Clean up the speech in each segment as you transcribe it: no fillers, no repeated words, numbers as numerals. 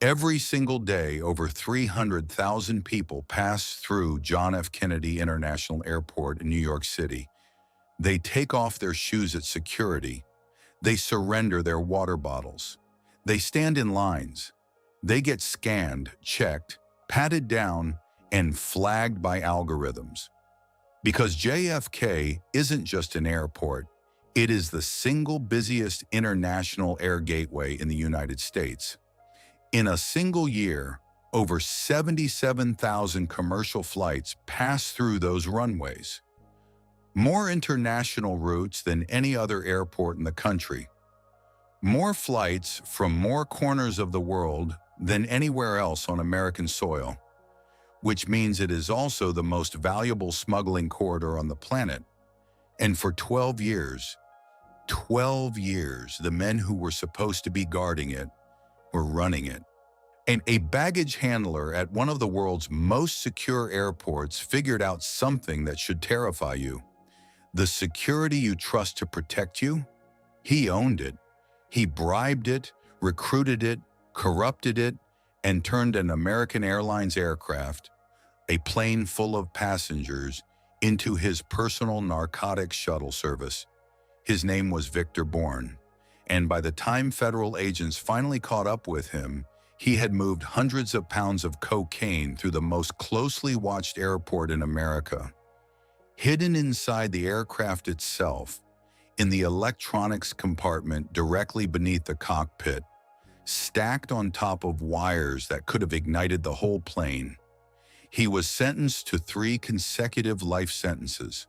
Every single day, over 300,000 people pass through John F. Kennedy International Airport in New York City. They take off their shoes at security. They surrender their water bottles. They stand in lines. They get scanned, checked, patted down, and flagged by algorithms. Because JFK isn't just an airport, it is the single busiest international air gateway in the United States. In a single year, over 77,000 commercial flights pass through those runways. More international routes than any other airport in the country. More flights from more corners of the world than anywhere else on American soil, which means it is also the most valuable smuggling corridor on the planet. And for 12 years, the men who were supposed to be guarding it were running it. And a baggage handler at one of the world's most secure airports figured out something that should terrify you. The security you trust to protect you, he owned it. He bribed it, recruited it, corrupted it, and turned an American Airlines aircraft, a plane full of passengers, into his personal narcotics shuttle service. His name was Victor Bourne, and by the time federal agents finally caught up with him, he had moved hundreds of pounds of cocaine through the most closely watched airport in America. Hidden inside the aircraft itself, in the electronics compartment directly beneath the cockpit, stacked on top of wires that could have ignited the whole plane, he was sentenced to 3 consecutive life sentences.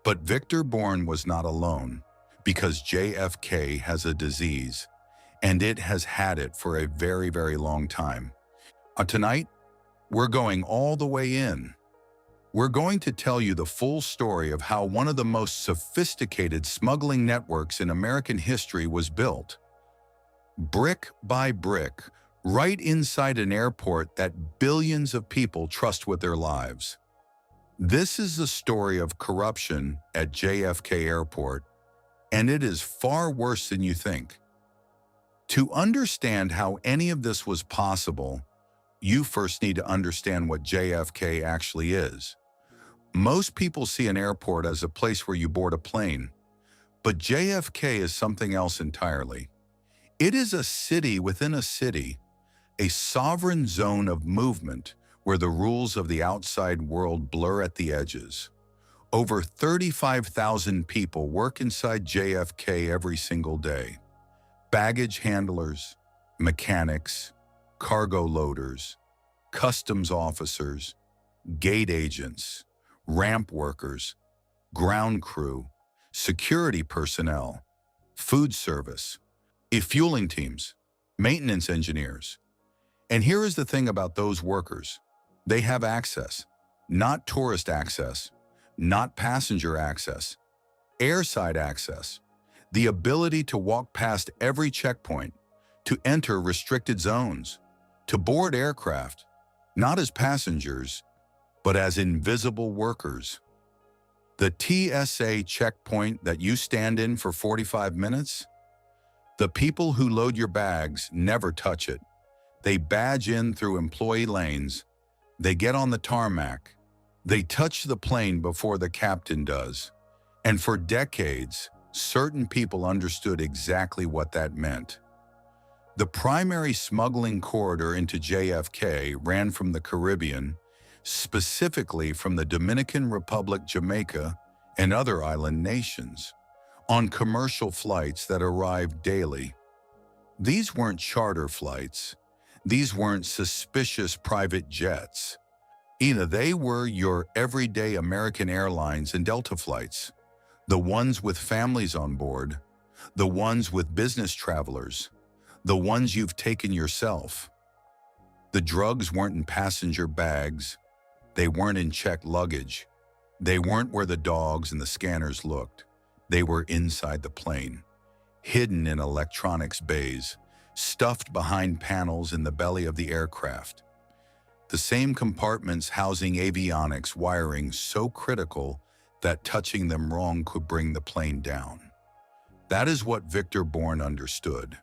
But Victor Bourne was not alone, because JFK has a disease, and it has had it for a very, very long time. Tonight, we're going all the way in. We're going to tell you the full story of how one of the most sophisticated smuggling networks in American history was built. Brick by brick, right inside an airport that billions of people trust with their lives. This is the story of corruption at JFK Airport, and it is far worse than you think. To understand how any of this was possible, you first need to understand what JFK actually is. Most people see an airport as a place where you board a plane, but JFK is something else entirely. It is a city within a city, a sovereign zone of movement where the rules of the outside world blur at the edges. Over 35,000 people work inside JFK every single day. Baggage handlers, mechanics, cargo loaders, customs officers, gate agents, ramp workers, ground crew, security personnel, food service, fueling teams, maintenance engineers. And here is the thing about those workers. They have access, not tourist access, not passenger access, airside access, the ability to walk past every checkpoint, to enter restricted zones, to board aircraft, not as passengers, but as invisible workers. The TSA checkpoint that you stand in for 45 minutes, the people who load your bags never touch it. They badge in through employee lanes. They get on the tarmac. They touch the plane before the captain does. And for decades, certain people understood exactly what that meant. The primary smuggling corridor into JFK ran from the Caribbean, specifically from the Dominican Republic, Jamaica, and other island nations, on commercial flights that arrived daily. These weren't charter flights. These weren't suspicious private jets. They were your everyday American Airlines and Delta flights, the ones with families on board, the ones with business travelers, the ones you've taken yourself. The drugs weren't in passenger bags. They weren't in checked luggage. They weren't where the dogs and the scanners looked. They were inside the plane, hidden in electronics bays, stuffed behind panels in the belly of the aircraft. The same compartments housing avionics wiring so critical that touching them wrong could bring the plane down. That is what Victor Bourne understood.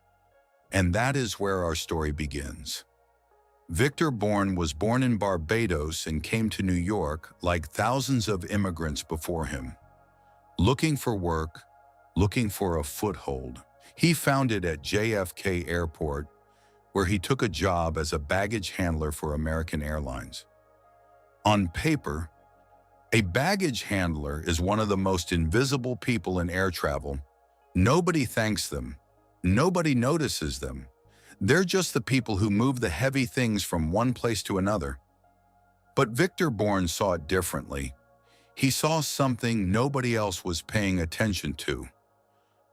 And that is where our story begins. Victor Bourne was born in Barbados and came to New York like thousands of immigrants before him. Looking for work, looking for a foothold, he found it at JFK Airport, where he took a job as a baggage handler for American Airlines. On paper, a baggage handler is one of the most invisible people in air travel. Nobody thanks them. Nobody notices them. They're just the people who move the heavy things from one place to another. But Victor Bourne saw it differently. He saw something nobody else was paying attention to.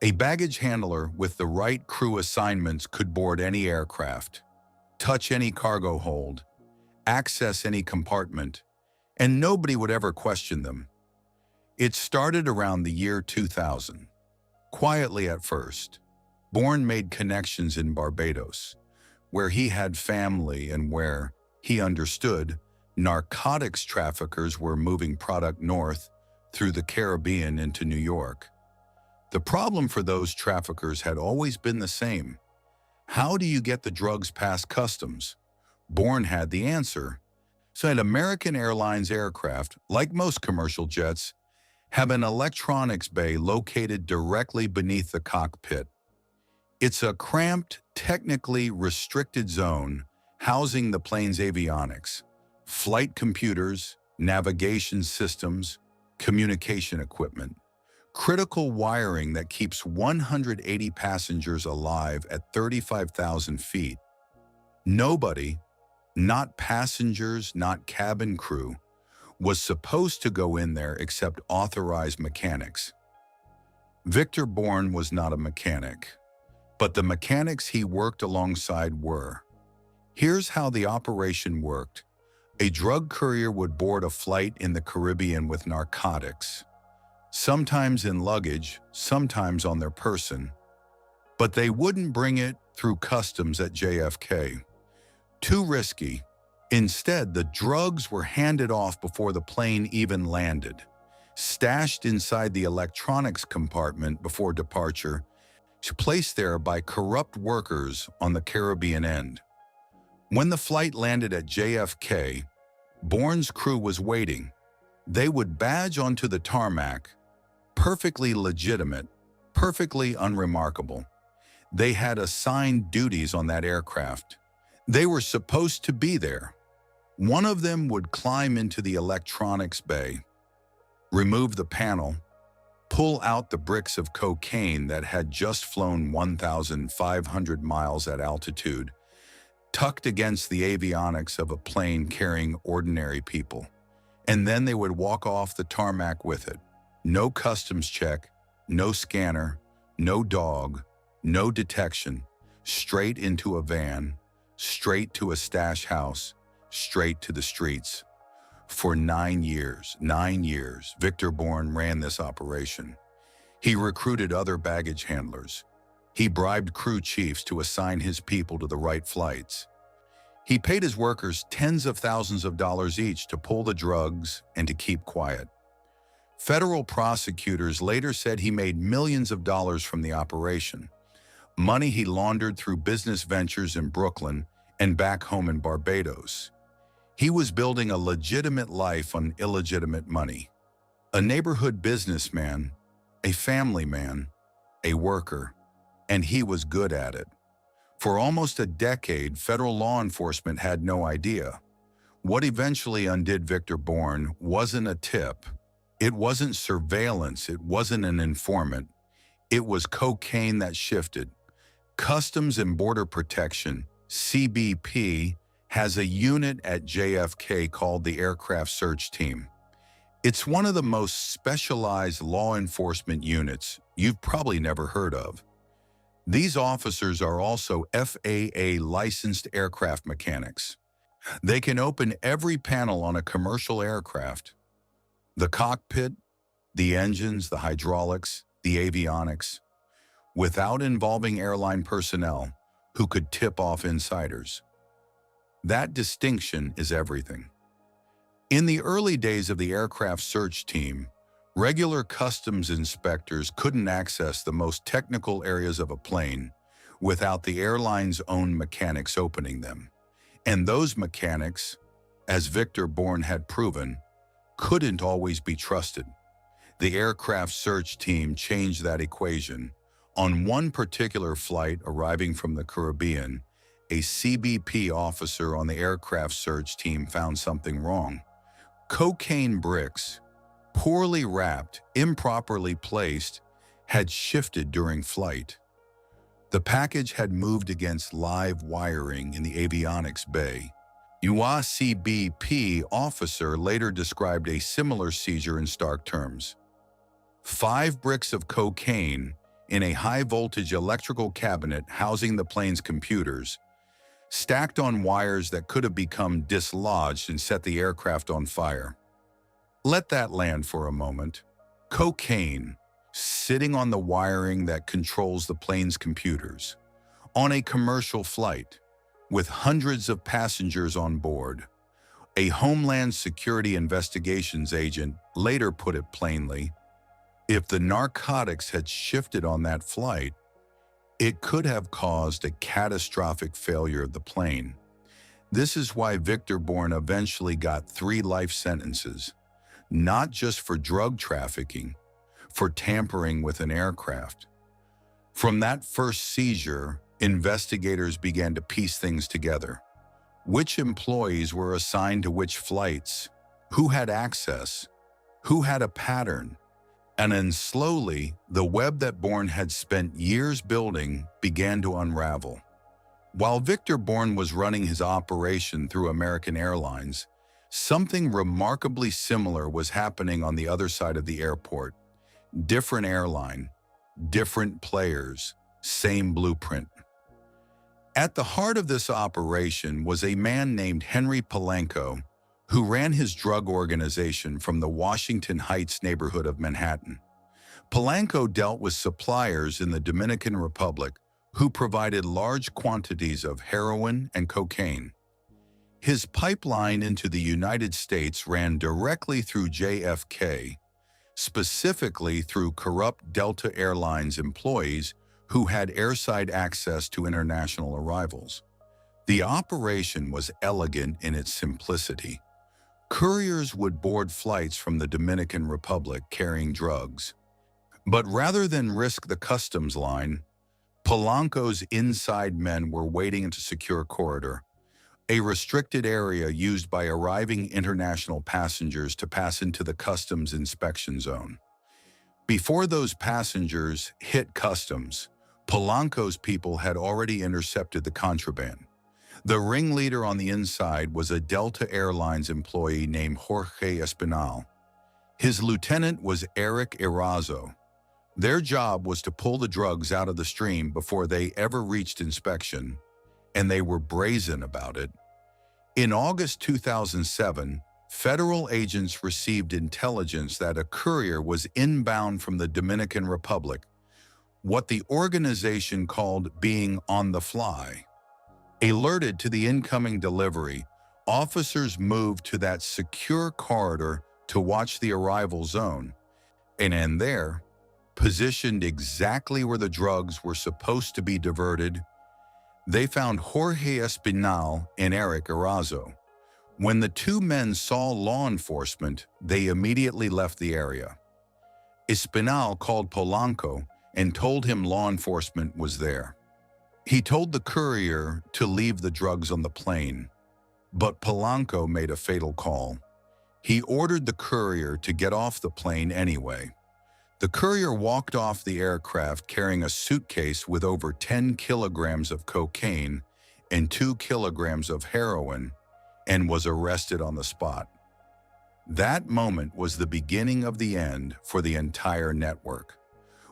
A baggage handler with the right crew assignments could board any aircraft, touch any cargo hold, access any compartment, and nobody would ever question them. It started around the year 2000. Quietly at first, Bourne made connections in Barbados, where he had family and where, he understood, narcotics traffickers were moving product north through the Caribbean into New York. The problem for those traffickers had always been the same. How do you get the drugs past customs? Bourne had the answer. So an American Airlines aircraft, like most commercial jets, have an electronics bay located directly beneath the cockpit. It's a cramped, technically restricted zone housing the plane's avionics, flight computers, navigation systems, communication equipment, critical wiring that keeps 180 passengers alive at 35,000 feet. Nobody, not passengers, not cabin crew, was supposed to go in there except authorized mechanics. Victor Bourne was not a mechanic, but the mechanics he worked alongside were. Here's how the operation worked. A drug courier would board a flight in the Caribbean with narcotics, sometimes in luggage, sometimes on their person, but they wouldn't bring it through customs at JFK. Too risky. Instead, the drugs were handed off before the plane even landed, stashed inside the electronics compartment before departure, placed there by corrupt workers on the Caribbean end. When the flight landed at JFK, Bourne's crew was waiting. They would badge onto the tarmac, perfectly legitimate, perfectly unremarkable. They had assigned duties on that aircraft. They were supposed to be there. One of them would climb into the electronics bay, remove the panel, pull out the bricks of cocaine that had just flown 1,500 miles at altitude, tucked against the avionics of a plane carrying ordinary people. And then they would walk off the tarmac with it. No customs check, no scanner, no dog, no detection, straight into a van, straight to a stash house, straight to the streets. For 9 years, Victor Bourne ran this operation. He recruited other baggage handlers. He bribed crew chiefs to assign his people to the right flights. He paid his workers tens of thousands of dollars each to pull the drugs and to keep quiet. Federal prosecutors later said he made millions of dollars from the operation, money he laundered through business ventures in Brooklyn and back home in Barbados. He was building a legitimate life on illegitimate money. A neighborhood businessman, a family man, a worker, and he was good at it. For almost a decade, federal law enforcement had no idea. What eventually undid Victor Bourne wasn't a tip. It wasn't surveillance. It wasn't an informant. It was cocaine that shifted. Customs and Border Protection, CBP, has a unit at JFK called the Aircraft Search Team. It's one of the most specialized law enforcement units you've probably never heard of. These officers are also FAA licensed aircraft mechanics. They can open every panel on a commercial aircraft: the cockpit, the engines, the hydraulics, the avionics, without involving airline personnel who could tip off insiders. That distinction is everything. In the early days of the aircraft search team, regular customs inspectors couldn't access the most technical areas of a plane without the airline's own mechanics opening them. And those mechanics, as Victor Bourne had proven, couldn't always be trusted. The aircraft search team changed that equation. On one particular flight arriving from the Caribbean, a CBP officer on the aircraft search team found something wrong. Cocaine bricks, poorly wrapped, improperly placed, had shifted during flight. The package had moved against live wiring in the avionics bay. UACBP officer later described a similar seizure in stark terms. 5 bricks of cocaine in a high-voltage electrical cabinet housing the plane's computers, stacked on wires that could have become dislodged and set the aircraft on fire. Let that land for a moment. Cocaine, sitting on the wiring that controls the plane's computers, on a commercial flight, with hundreds of passengers on board. A Homeland Security investigations agent later put it plainly, if the narcotics had shifted on that flight, it could have caused a catastrophic failure of the plane. This is why Victor Bourne eventually got 3 life sentences, not just for drug trafficking, for tampering with an aircraft. From that first seizure, investigators began to piece things together. Which employees were assigned to which flights? Who had access? Who had a pattern? And then slowly, the web that Bourne had spent years building began to unravel. While Victor Bourne was running his operation through American Airlines, something remarkably similar was happening on the other side of the airport. Different airline, different players, same blueprint. At the heart of this operation was a man named Henry Polanco, who ran his drug organization from the Washington Heights neighborhood of Manhattan. Polanco dealt with suppliers in the Dominican Republic who provided large quantities of heroin and cocaine. His pipeline into the United States ran directly through JFK, specifically through corrupt Delta Airlines employees who had airside access to international arrivals. The operation was elegant in its simplicity. Couriers would board flights from the Dominican Republic carrying drugs. But rather than risk the customs line, Polanco's inside men were waiting in a secure corridor, a restricted area used by arriving international passengers to pass into the customs inspection zone. Before those passengers hit customs, Polanco's people had already intercepted the contraband. The ringleader on the inside was a Delta Airlines employee named Jorge Espinal. His lieutenant was Eric Erazo. Their job was to pull the drugs out of the stream before they ever reached inspection, and they were brazen about it. In August 2007, federal agents received intelligence that a courier was inbound from the Dominican Republic, what the organization called being on the fly. Alerted to the incoming delivery, officers moved to that secure corridor to watch the arrival zone, and in there, positioned exactly where the drugs were supposed to be diverted, they found Jorge Espinal and Eric Erazo. When the 2 men saw law enforcement, they immediately left the area. Espinal called Polanco and told him law enforcement was there. He told the courier to leave the drugs on the plane, but Polanco made a fatal call. He ordered the courier to get off the plane anyway. The courier walked off the aircraft carrying a suitcase with over 10 kilograms of cocaine and 2 kilograms of heroin and was arrested on the spot. That moment was the beginning of the end for the entire network.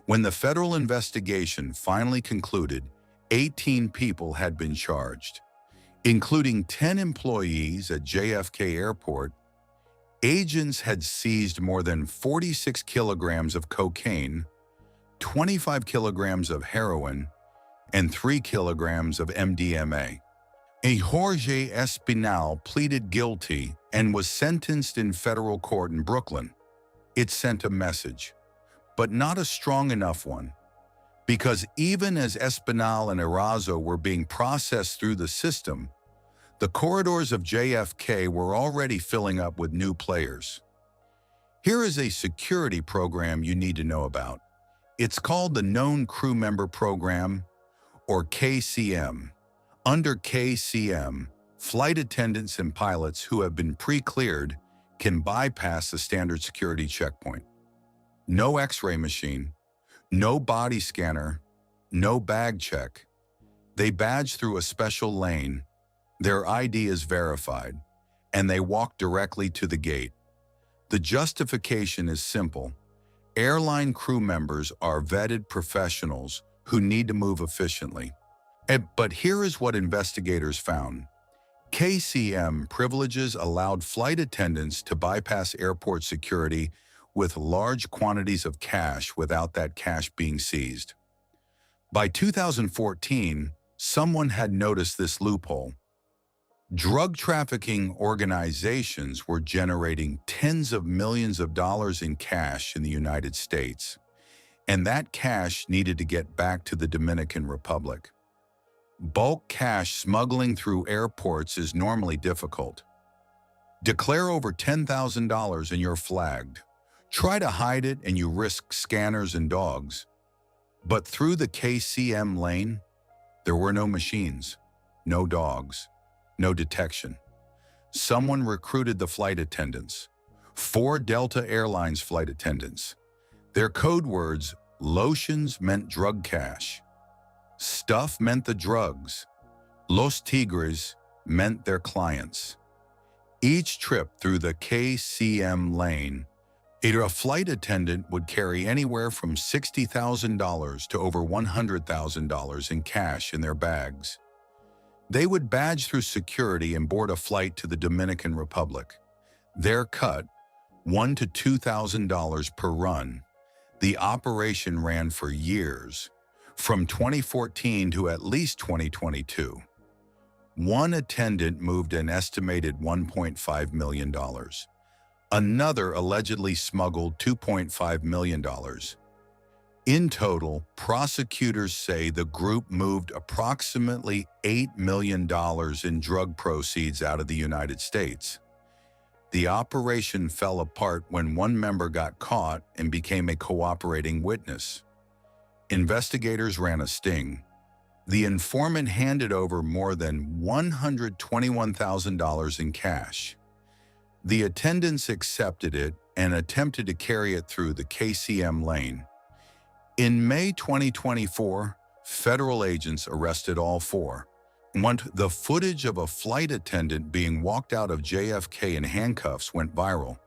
When the federal investigation finally concluded, 18 people had been charged, including 10 employees at JFK Airport. Agents had seized more than 46 kilograms of cocaine, 25 kilograms of heroin, and 3 kilograms of MDMA. Jorge Espinal pleaded guilty and was sentenced in federal court in Brooklyn. It sent a message, but not a strong enough one, because even as Espinal and Erazo were being processed through the system, The corridors of JFK were already filling up with new players. Here is a security program you need to know about. It's called the Known Crew Member Program, or KCM. Under KCM, flight attendants and pilots who have been pre-cleared can bypass the standard security checkpoint. No X-ray machine, no body scanner, no bag check. They badge through a special lane, their ID is verified, and they walk directly to the gate. The justification is simple. Airline crew members are vetted professionals who need to move efficiently. But here is what investigators found. KCM privileges allowed flight attendants to bypass airport security with large quantities of cash without that cash being seized. By 2014, someone had noticed this loophole. Drug trafficking organizations were generating tens of millions of dollars in cash in the United States, and that cash needed to get back to the Dominican Republic. Bulk cash smuggling through airports is normally difficult. Declare over $10,000 and you're flagged. Try to hide it and you risk scanners and dogs. But through the KCM lane, there were no machines, no dogs, no detection. Someone recruited the flight attendants, 4 Delta Airlines flight attendants. Their code words, lotions meant drug cash. Stuff meant the drugs. Los Tigres meant their clients. Each trip through the KCM lane, a flight attendant would carry anywhere from $60,000 to over $100,000 in cash in their bags. They would badge through security and board a flight to the Dominican Republic. Their cut, $1,000 to $2,000 per run. The operation ran for years, from 2014 to at least 2022. One attendant moved an estimated $1.5 million. Another allegedly smuggled $2.5 million. In total, prosecutors say the group moved approximately $8 million in drug proceeds out of the United States. The operation fell apart when one member got caught and became a cooperating witness. Investigators ran a sting. The informant handed over more than $121,000 in cash. The attendants accepted it and attempted to carry it through the KCM lane. In May 2024, federal agents arrested all 4. The footage of a flight attendant being walked out of JFK in handcuffs went viral.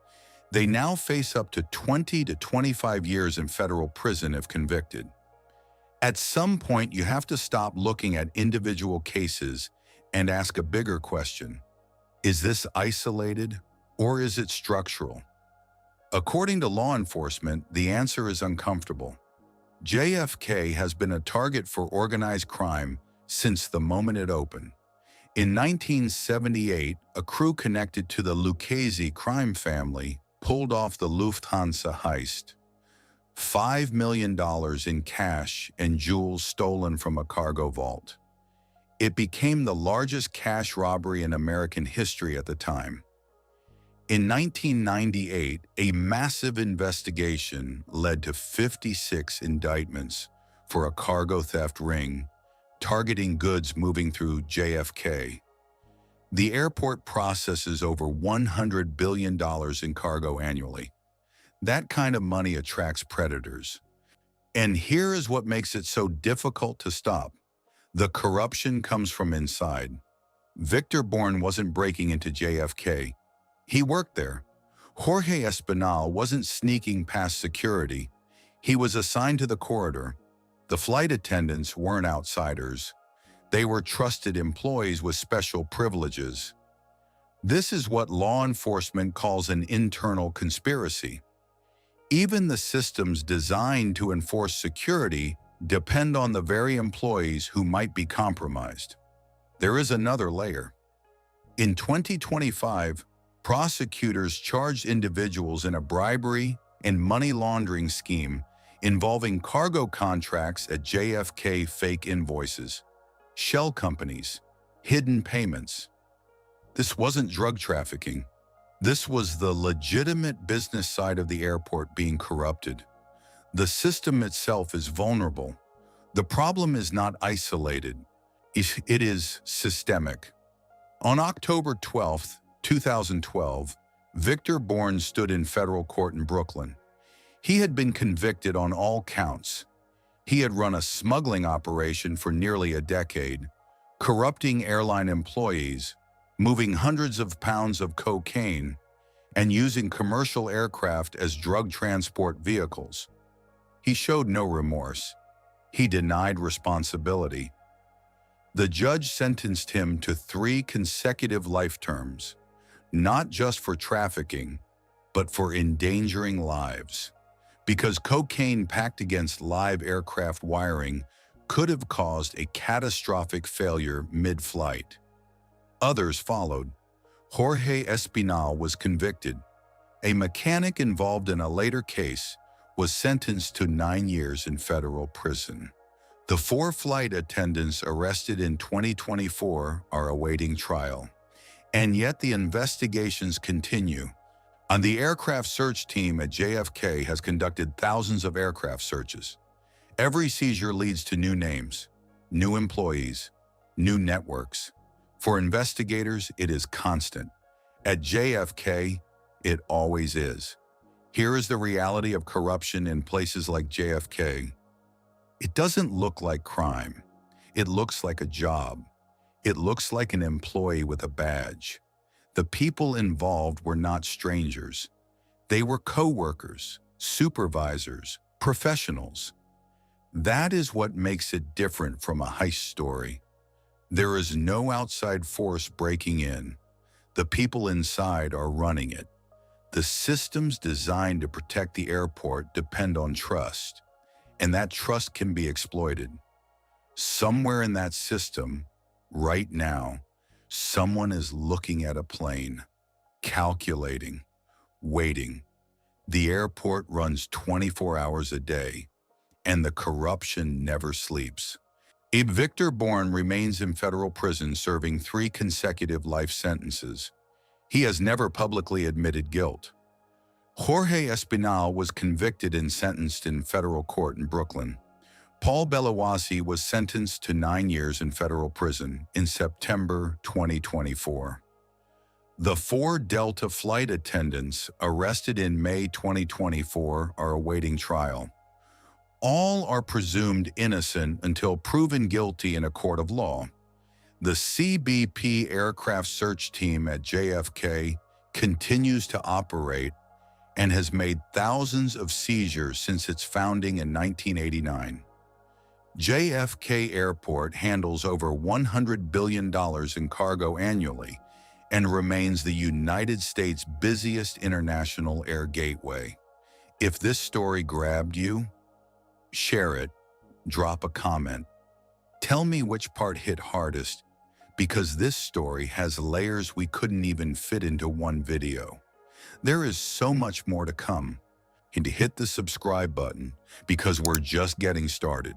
They now face up to 20 to 25 years in federal prison if convicted. At some point, you have to stop looking at individual cases and ask a bigger question. Is this isolated or is it structural? According to law enforcement, the answer is uncomfortable. JFK has been a target for organized crime since the moment it opened. In 1978, a crew connected to the Lucchese crime family pulled off the Lufthansa heist. $5 million in cash and jewels stolen from a cargo vault. It became the largest cash robbery in American history at the time. In 1998, a massive investigation led to 56 indictments for a cargo theft ring targeting goods moving through JFK. The airport processes over $100 billion in cargo annually. That kind of money attracts predators. And here is what makes it so difficult to stop. The corruption comes from inside. Victor Bourne wasn't breaking into JFK. He worked there. Jorge Espinal wasn't sneaking past security. He was assigned to the corridor. The flight attendants weren't outsiders. They were trusted employees with special privileges. This is what law enforcement calls an internal conspiracy. Even the systems designed to enforce security depend on the very employees who might be compromised. There is another layer. In 2025, prosecutors charged individuals in a bribery and money laundering scheme involving cargo contracts at JFK, fake invoices, shell companies, hidden payments. This wasn't drug trafficking. This was the legitimate business side of the airport being corrupted. The system itself is vulnerable. The problem is not isolated. It is systemic. On October 12, 2012, Victor Bourne stood in federal court in Brooklyn. He had been convicted on all counts. He had run a smuggling operation for nearly a decade, corrupting airline employees, moving hundreds of pounds of cocaine, and using commercial aircraft as drug transport vehicles. He showed no remorse. He denied responsibility. The judge sentenced him to 3 consecutive life terms, not just for trafficking, but for endangering lives, because cocaine packed against live aircraft wiring could have caused a catastrophic failure mid-flight. Others followed. Jorge Espinal was convicted. A mechanic involved in a later case was sentenced to 9 years in federal prison. The 4 flight attendants arrested in 2024 are awaiting trial. And yet the investigations continue. And the aircraft search team at JFK has conducted thousands of aircraft searches. Every seizure leads to new names, new employees, new networks. For investigators, it is constant. At JFK, it always is. Here is the reality of corruption in places like JFK. It doesn't look like crime. It looks like a job. It looks like an employee with a badge. The people involved were not strangers. They were co-workers, supervisors, professionals. That is what makes it different from a heist story. There is no outside force breaking in. The people inside are running it. The systems designed to protect the airport depend on trust, and that trust can be exploited. Somewhere in that system, right now, someone is looking at a plane, calculating, waiting. The airport runs 24 hours a day, and the corruption never sleeps. Victor Bourne remains in federal prison serving 3 consecutive life sentences. He has never publicly admitted guilt. Jorge Espinal was convicted and sentenced in federal court in Brooklyn. Paul Bellawasi was sentenced to 9 years in federal prison in September 2024. The 4 Delta flight attendants arrested in May 2024 are awaiting trial. All are presumed innocent until proven guilty in a court of law. The CBP aircraft search team at JFK continues to operate and has made thousands of seizures since its founding in 1989. JFK Airport handles over $100 billion in cargo annually and remains the United States' busiest international air gateway. If this story grabbed you, share it, drop a comment. Tell me which part hit hardest, because this story has layers we couldn't even fit into one video. There is so much more to come. And hit the subscribe button, because we're just getting started.